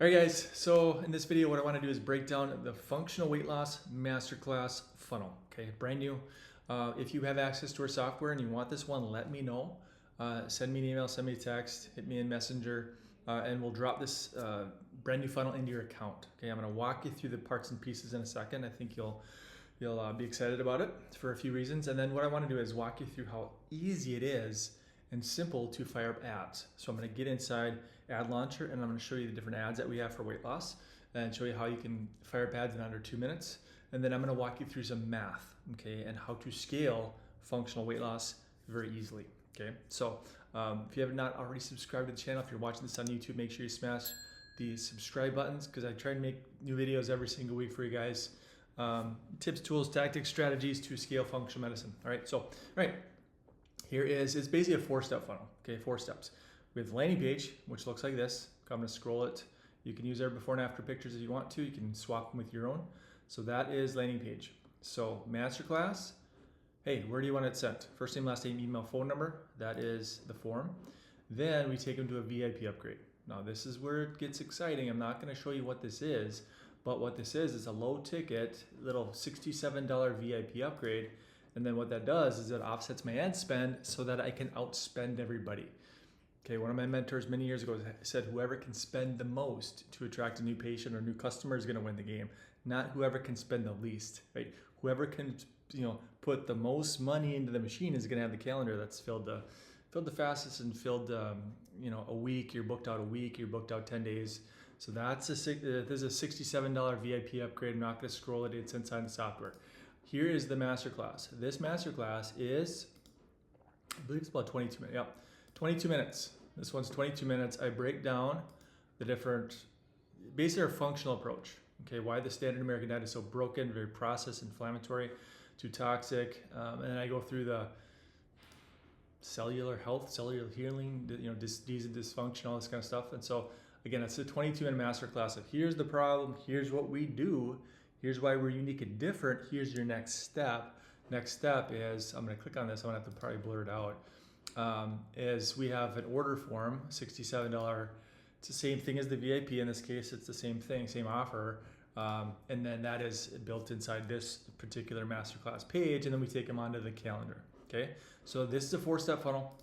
All right, guys, so in this video, what I want to do is break down the functional weight loss masterclass funnel. Okay, brand new. If you have access to our software and you want this one, let me know. Send me an email, send me a text, hit me in Messenger, and we'll drop this brand new funnel into your account. Okay, I'm going to walk you through the parts and pieces in a second. I think you'll be excited about it for a few reasons. And then what I want to do is walk you through how easy it is and simple to fire up ads. So I'm going to get inside Ad Launcher and I'm going to show you the different ads that we have for weight loss and show you how you can fire up ads in under 2 minutes. And then I'm going to walk you through some math, okay, and how to scale functional weight loss very easily. Okay, so if you have not already subscribed to the channel, if you're watching this on YouTube, make sure you smash the subscribe buttons because I try to make new videos every single week for you guys. Tips, tools, tactics, strategies to scale functional medicine. All right, so all right. Here is, it's basically a 4-step funnel, okay, 4 steps. We have the landing page, which looks like this. I'm gonna scroll it. You can use our before and after pictures if you want to. You can swap them with your own. So that is landing page. So Masterclass, hey, where do you want it sent? First name, last name, email, phone number. That is the form. Then we take them to a VIP upgrade. Now this is where it gets exciting. I'm not gonna show you what this is, but what this is a low ticket, little $67 VIP upgrade. And then what that does is it offsets my ad spend so that I can outspend everybody. Okay, one of my mentors many years ago said whoever can spend the most to attract a new patient or new customer is going to win the game, not whoever can spend the least, right? Whoever can, put the most money into the machine is going to have the calendar that's filled the fastest and filled, a week. You're booked out a week. You're booked out 10 days. So this is a $67 VIP upgrade. I'm not going to scroll it. It's inside the software. Here is the masterclass. This masterclass is, I believe it's about 22 minutes. Yep, 22 minutes. This one's 22 minutes. I break down the different, basically our functional approach. Okay, why the standard American diet is so broken, very processed, inflammatory, too toxic, and then I go through the cellular health, cellular healing, disease and dysfunction, all this kind of stuff. And so again, it's a 22-minute masterclass of here's the problem, here's what we do. Here's why we're unique and different. Here's your next step. Next step is, I'm gonna click on this, I'm gonna have to probably blur it out, is we have an order form, $67. It's the same thing as the VIP. In this case, it's the same thing, same offer. And then that is built inside this particular masterclass page, and then we take them onto the calendar, okay? So this is a 4-step funnel.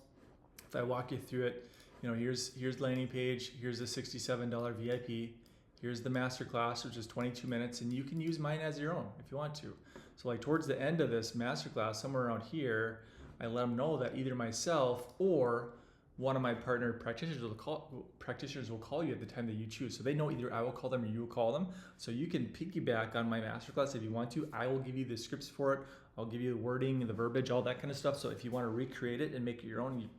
If I walk you through it, here's the landing page, here's the $67 VIP, here's the masterclass, which is 22 minutes, and you can use mine as your own if you want to. So like towards the end of this masterclass, somewhere around here, I let them know that either myself or one of my partner practitioners will call you at the time that you choose. So they know either I will call them or you will call them. So you can piggyback on my masterclass if you want to. I will give you the scripts for it. I'll give you the wording, the verbiage, all that kind of stuff. So if you want to recreate it and make it your own,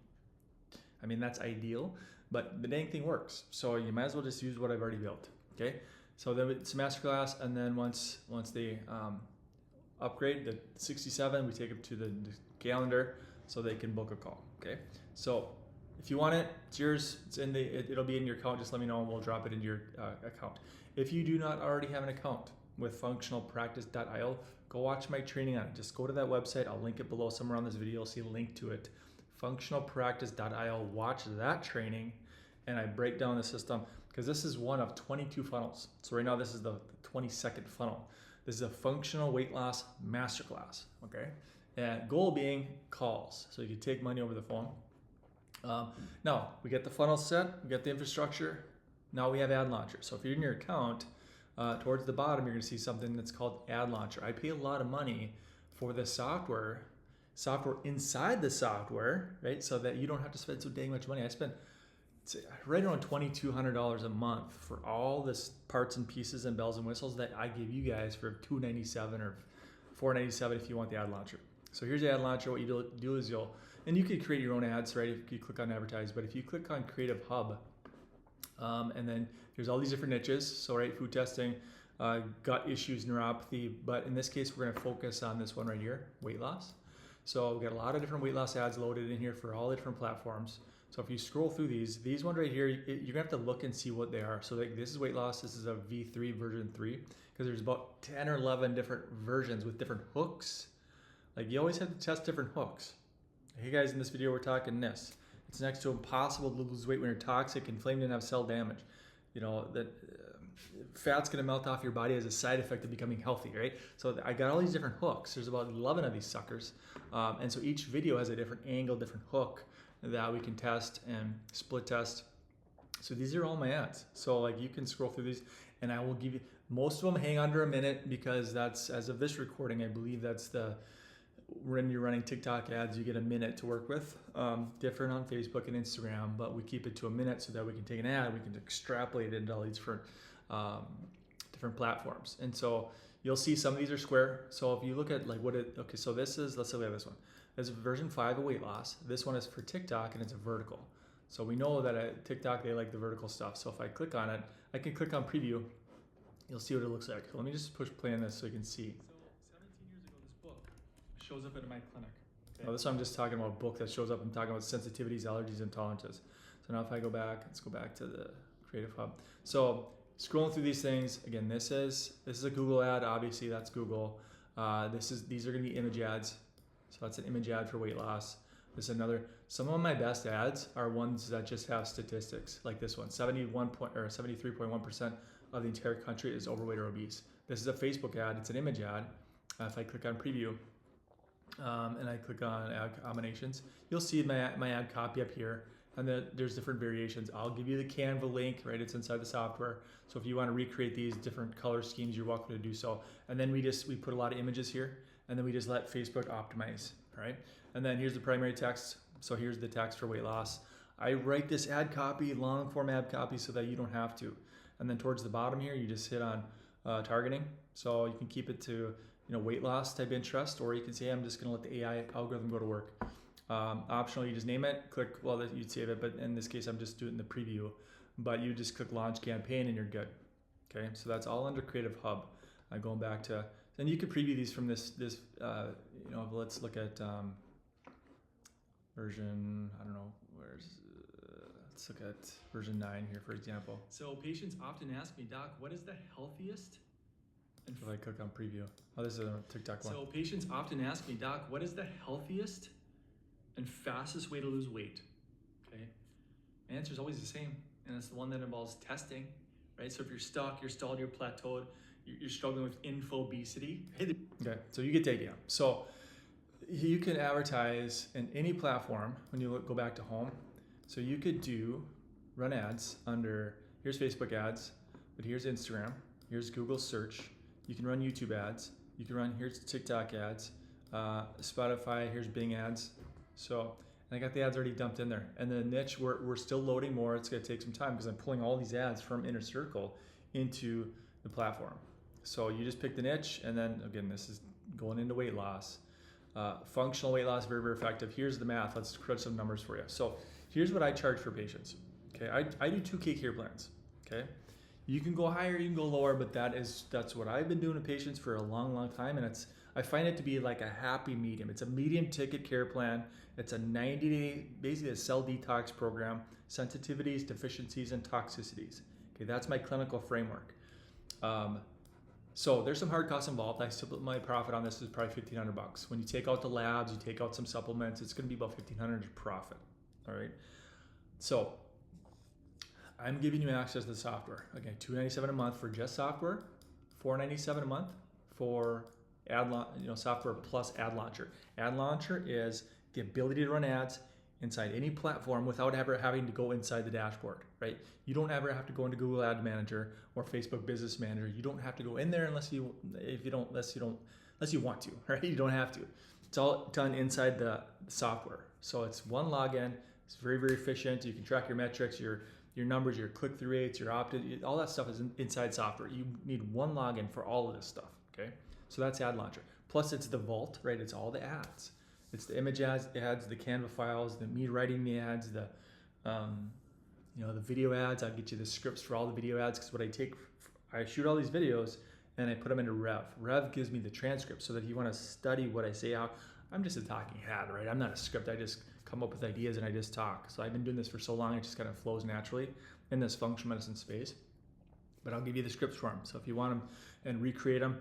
that's ideal, but the dang thing works. So you might as well just use what I've already built. Okay, so then it's a masterclass, and then once they upgrade the 67, we take them to the calendar so they can book a call. Okay, so if you want it, it's yours. It'll be in your account. Just let me know, and we'll drop it into your account. If you do not already have an account with functionalpractice.io, go watch my training on it. Just go to that website. I'll link it below somewhere on this video. You'll see a link to it. Functionalpractice.io. Watch that training, and I break down the system. Because this is one of 22 funnels. So right now this is the 22nd funnel. This is a functional weight loss masterclass, okay? And goal being calls. So you can take money over the phone. Now, we get the funnel set, we get the infrastructure. Now we have Ad Launcher. So if you're in your account, towards the bottom, you're gonna see something that's called Ad Launcher. I pay a lot of money for the software inside the software, right? So that you don't have to spend so dang much money. I spend right around $2,200 a month for all this parts and pieces and bells and whistles that I give you guys for $297 or $497 if you want the ad launcher. So here's the ad launcher. What you do is and you can create your own ads, right? If you click on advertise, but if you click on Creative Hub, and then there's all these different niches. So right, food testing, gut issues, neuropathy, but in this case, we're gonna focus on this one right here, weight loss. So we've got a lot of different weight loss ads loaded in here for all the different platforms. So if you scroll through these ones right here, you're gonna have to look and see what they are. So like this is weight loss, this is a V3 version 3, because there's about 10 or 11 different versions with different hooks. Like you always have to test different hooks. Hey guys, in this video we're talking this. It's next to impossible to lose weight when you're toxic, inflamed, and have cell damage. that fat's going to melt off your body as a side effect of becoming healthy, right? So I got all these different hooks. There's about 11 of these suckers. And so each video has a different angle, different hook that we can test and split test. So these are all my ads. So like you can scroll through these and I will give you, most of them hang under a minute because that's, as of this recording, I believe that's when you're running TikTok ads, you get a minute to work with. Different on Facebook and Instagram, but we keep it to a minute so that we can take an ad, we can extrapolate it into all these different platforms. And so you'll see some of these are square. So if you look at like okay, so this is, let's say we have this one. There's version 5 of weight loss. This one is for TikTok and it's a vertical. So we know that at TikTok, they like the vertical stuff. So if I click on it, I can click on preview. You'll see what it looks like. So let me just push play on this so you can see. So 17 years ago, this book shows up in my clinic. Okay. Now this one I'm just talking about a book that shows up. I'm talking about sensitivities, allergies, and tolerances. So now if I go back, let's go back to the Creative Hub. So scrolling through these things, again, this is a Google ad. Obviously, that's Google. These are going to be image ads. So that's an image ad for weight loss. This is another. Some of my best ads are ones that just have statistics, like this one. 73.1% of the entire country is overweight or obese. This is a Facebook ad. It's an image ad. If I click on preview and I click on ad combinations, you'll see my ad copy up here. And there's different variations. I'll give you the Canva link, right? It's inside the software. So if you want to recreate these different color schemes, you're welcome to do so. And then we put a lot of images here, and then we just let Facebook optimize, right? And then here's the primary text. So here's the text for weight loss. I write this ad copy, long form ad copy, so that you don't have to. And then towards the bottom here, you just hit on targeting. So you can keep it to weight loss type interest, or you can say, I'm just going to let the AI algorithm go to work. Optional, you just name it, click, well, you'd save it, but in this case, I'm just doing the preview, but you just click launch campaign and you're good. Okay, so that's all under Creative Hub. I'm going back to, and you could preview these from this let's look at version, I don't know, let's look at version 9 here, for example. So patients often ask me, Doc, what is the healthiest? And if I click on preview, oh, this is a TikTok one. So patients often ask me, Doc, what is the healthiest and fastest way to lose weight? Okay, my answer is always the same, and it's the one that involves testing, right? So if you're stuck, you're stalled, you're plateaued, you're struggling with infobesity. Okay, so you get the idea. So you can advertise in any platform when you go back to home. So you could run ads under, here's Facebook ads, but here's Instagram, here's Google search. You can run YouTube ads. You can run, here's TikTok ads, Spotify, here's Bing ads. So, and I got the ads already dumped in there. And the niche, we're still loading more. It's going to take some time because I'm pulling all these ads from Inner Circle into the platform. So you just pick the niche, and then again, this is going into weight loss. Functional weight loss, very, very effective. Here's the math. Let's crunch some numbers for you. So here's what I charge for patients. Okay, I do 2K care plans. Okay, you can go higher, you can go lower, but that's what I've been doing to patients for a long, long time, and I find it to be like a happy medium. It's a medium ticket care plan. It's a 90-day, basically a cell detox program, sensitivities, deficiencies, and toxicities. Okay, that's my clinical framework. So there's some hard costs involved. My profit on this is probably $1,500. When you take out the labs, you take out some supplements, it's going to be about $1,500 profit. All right. So I'm giving you access to the software. Again, $297 a month for just software, $497 a month for software plus ad launcher. Ad launcher is the ability to run ads inside any platform without ever having to go inside the dashboard, right? You don't ever have to go into Google Ad Manager or Facebook Business Manager. You don't have to go in there unless you want to, right? You don't have to. It's all done inside the software. So it's one login. It's very, very efficient. You can track your metrics, your numbers, your click-through rates, your opt-in, all that stuff is inside software. You need one login for all of this stuff, okay? So that's Ad Launcher. Plus it's the vault, right? It's all the ads. It's the image ads, the Canva files, me writing the ads, the video ads. I'll get you the scripts for all the video ads because I shoot all these videos and I put them into Rev. Rev gives me the transcript so that if you want to study what I say out, I'm just a talking head, right? I'm not a script. I just come up with ideas and I just talk. So I've been doing this for so long, it just kind of flows naturally in this functional medicine space. But I'll give you the scripts for them. So if you want them and recreate them,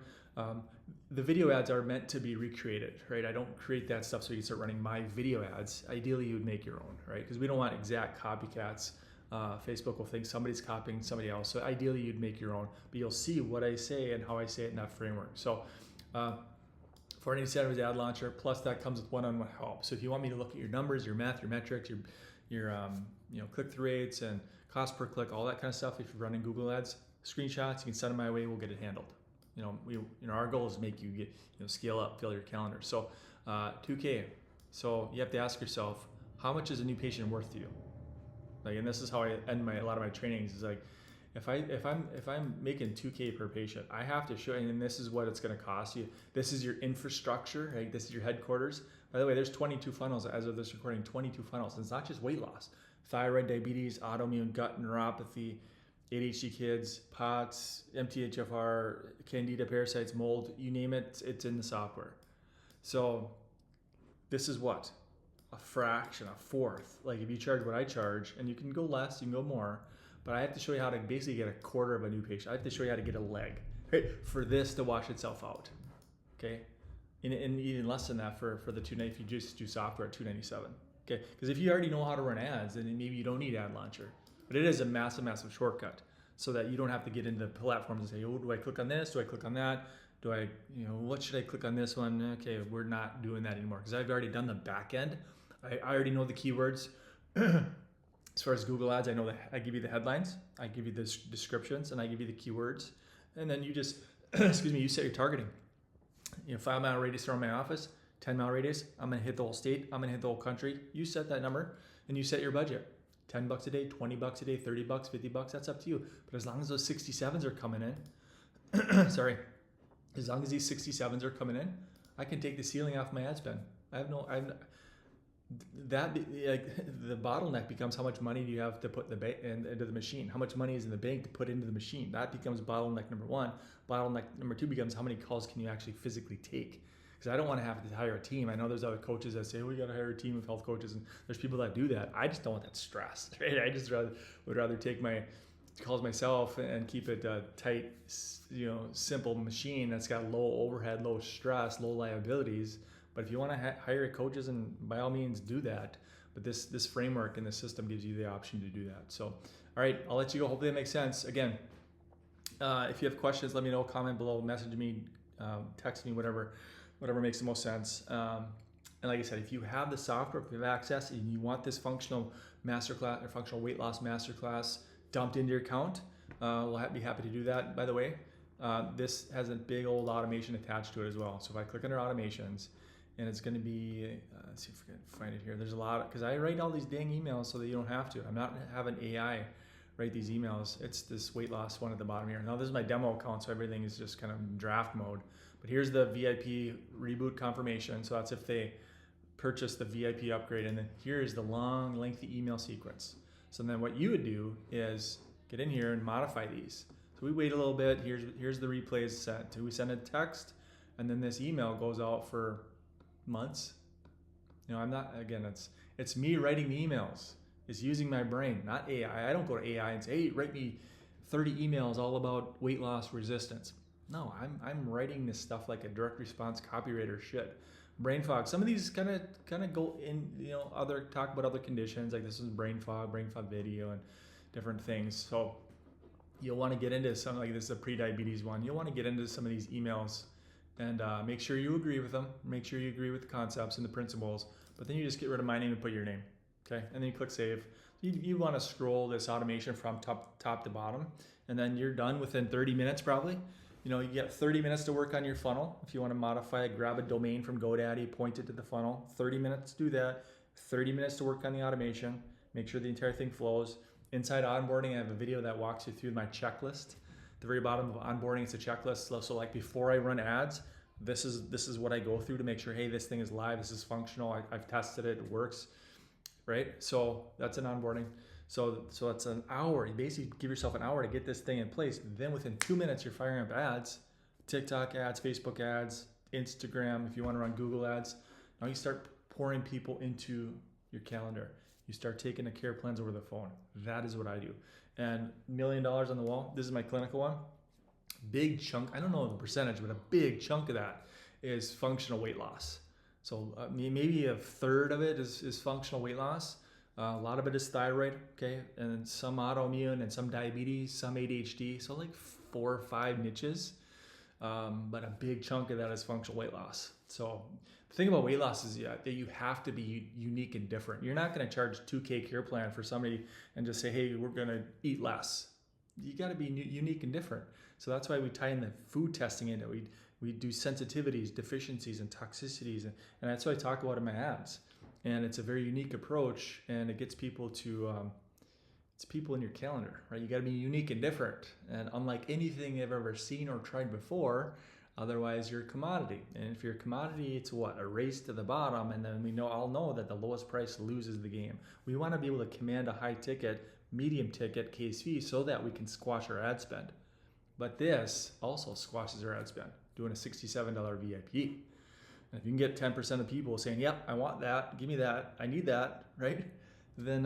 the video ads are meant to be recreated, right? I don't create that stuff so you can start running my video ads. Ideally, you would make your own, right? Because we don't want exact copycats Facebook will think somebody's copying somebody else. So ideally you'd make your own, but you'll see what I say and how I say it in that framework. So for any standards ad launcher, plus that comes with one-on-one help. So if you want me to look at your numbers, your math, your metrics, your click-through rates and cost per click, all that kind of stuff, if you're running Google ads, screenshots, you can send them my way, we'll get it handled. Our goal is to make you get, scale up, fill your calendar. So 2K. So you have to ask yourself, how much is a new patient worth to you? Like, and this is how I end a lot of my trainings is like, if I'm making 2K per patient, I have to show, and this is what it's going to cost you. This is your infrastructure, right? This is your headquarters. By the way, there's 22 funnels as of this recording, 22 funnels. And it's not just weight loss, thyroid, diabetes, autoimmune gut neuropathy, ADHD kids, POTS, MTHFR, candida, parasites, mold, you name it, it's in the software. So this is what? A fraction, a fourth. Like if you charge what I charge, and you can go less, you can go more, but I have to show you how to basically get a quarter of a new patient. I have to show you how to get a leg, right? For this to wash itself out, okay? And even less than that for the $290 if you just do software at $297, okay? Because if you already know how to run ads, then maybe you don't need Ad Launcher. But it is a massive, massive shortcut so that you don't have to get into the platforms and say, oh, do I click on this? Do I click on that? Do I, what should I click on this one? Okay, we're not doing that anymore because I've already done the back end. I already know the keywords. As far as Google ads, I know that I give you the headlines, I give you the descriptions, and I give you the keywords. And then you just, you set your targeting. 5-mile radius around my office, 10-mile radius, I'm gonna hit the whole state, I'm gonna hit the whole country. You set that number and you set your budget. $10 a day, $20 a day, $30, $50, that's up to you. But as long as those 67s are coming in, as long as these 67s are coming in, I can take the ceiling off my ad spend. The bottleneck becomes how much money do you have to put into the machine? How much money is in the bank to put into the machine? That becomes bottleneck number one. Bottleneck number two becomes how many calls can you actually physically take? Because I don't want to have to hire a team. I know there's other coaches that say, we got to hire a team of health coaches, and there's people that do that. I just don't want that stress, right? I just would rather take my calls myself and keep it a tight, simple machine that's got low overhead, low stress, low liabilities. But if you want to hire coaches, and by all means do that. But this framework and this system gives you the option to do that. So, all right, I'll let you go. Hopefully that makes sense. Again, if you have questions, let me know, comment below, message me, text me, whatever makes the most sense. And like I said, if you have the software, if you have access, and you want this functional masterclass or functional weight loss masterclass dumped into your account, we'll be happy to do that. By the way, this has a big old automation attached to it as well. So if I click under automations, and it's going to be, let's see if we can find it here. There's a lot, because I write all these dang emails so that you don't have to. I'm not having AI write these emails. It's this weight loss one at the bottom here. Now this is my demo account, so everything is just kind of draft mode. But here's the VIP reboot confirmation. So that's if they purchase the VIP upgrade. And then here's the long, lengthy email sequence. So then what you would do is get in here and modify these. So we wait a little bit. Here's the replays set. We send a text, and then this email goes out for months. I'm not, again, it's me writing the emails. It's using my brain, not AI. I don't go to AI and say, hey, write me 30 emails all about weight loss resistance. No, I'm writing this stuff like a direct response copywriter should. Brain fog. Some of these kind of go in, talk about other conditions, like this is brain fog video and different things. So you'll want to get into something like this is a pre-diabetes one. You'll want to get into some of these emails and make sure you agree with them. Make sure you agree with the concepts and the principles. But then you just get rid of my name and put your name. Okay, and then you click save. You want to scroll this automation from top to bottom, and then you're done within 30 minutes probably. You get 30 minutes to work on your funnel. If you want to modify it, grab a domain from GoDaddy, point it to the funnel. 30 minutes to do that. 30 minutes to work on the automation. Make sure the entire thing flows. Inside onboarding, I have a video that walks you through my checklist. At the very bottom of onboarding, it's a checklist. So like before I run ads, this is what I go through to make sure, hey, this thing is live, this is functional, I've tested it, it works, right? So that's an onboarding. So it's an hour. You basically give yourself an hour to get this thing in place. Then within 2 minutes, you're firing up ads, TikTok ads, Facebook ads, Instagram, if you want to run Google ads. Now you start pouring people into your calendar. You start taking the care plans over the phone. That is what I do. And $1 million on the wall. This is my clinical one. Big chunk, I don't know the percentage, but a big chunk of that is functional weight loss. So maybe a third of it is functional weight loss. A lot of it is thyroid, okay, and some autoimmune and some diabetes, some ADHD. So like 4 or 5 niches, but a big chunk of that is functional weight loss. So the thing about weight loss is that you have to be unique and different. You're not going to charge $2K care plan for somebody and just say, hey, we're going to eat less. You got to be unique and different. So that's why we tie in the food testing into it. We do sensitivities, deficiencies, and toxicities, and that's what I talk about in my ads. And it's a very unique approach, and it gets people to it's people in your calendar, right? You got to be unique and different, and unlike anything they've ever seen or tried before. Otherwise, you're a commodity, and if you're a commodity, it's what, a race to the bottom, and then we all know that the lowest price loses the game. We want to be able to command a high ticket, medium ticket case fee so that we can squash our ad spend. But this also squashes our ad spend, doing a $67 VIP. And if you can get 10% of people saying, yep, I want that, give me that, I need that, right? Then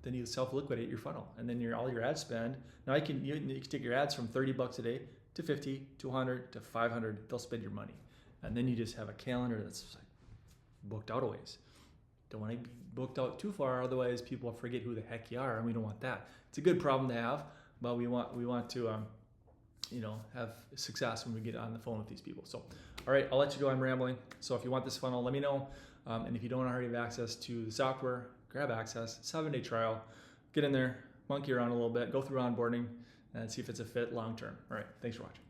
you self-liquidate your funnel. And then all your ad spend, now you can take your ads from $30 a day to 50, to 100, to 500, they'll spend your money. And then you just have a calendar that's like booked out a ways. Don't want to be booked out too far, otherwise people forget who the heck you are, and we don't want that. It's a good problem to have, but we want to have success when we get on the phone with these people. So, all right, I'll let you go. I'm rambling. So if you want this funnel, let me know. And if you don't already have access to the software, grab access. 7-day trial. Get in there, monkey around a little bit, go through onboarding, and see if it's a fit long term. All right, thanks for watching.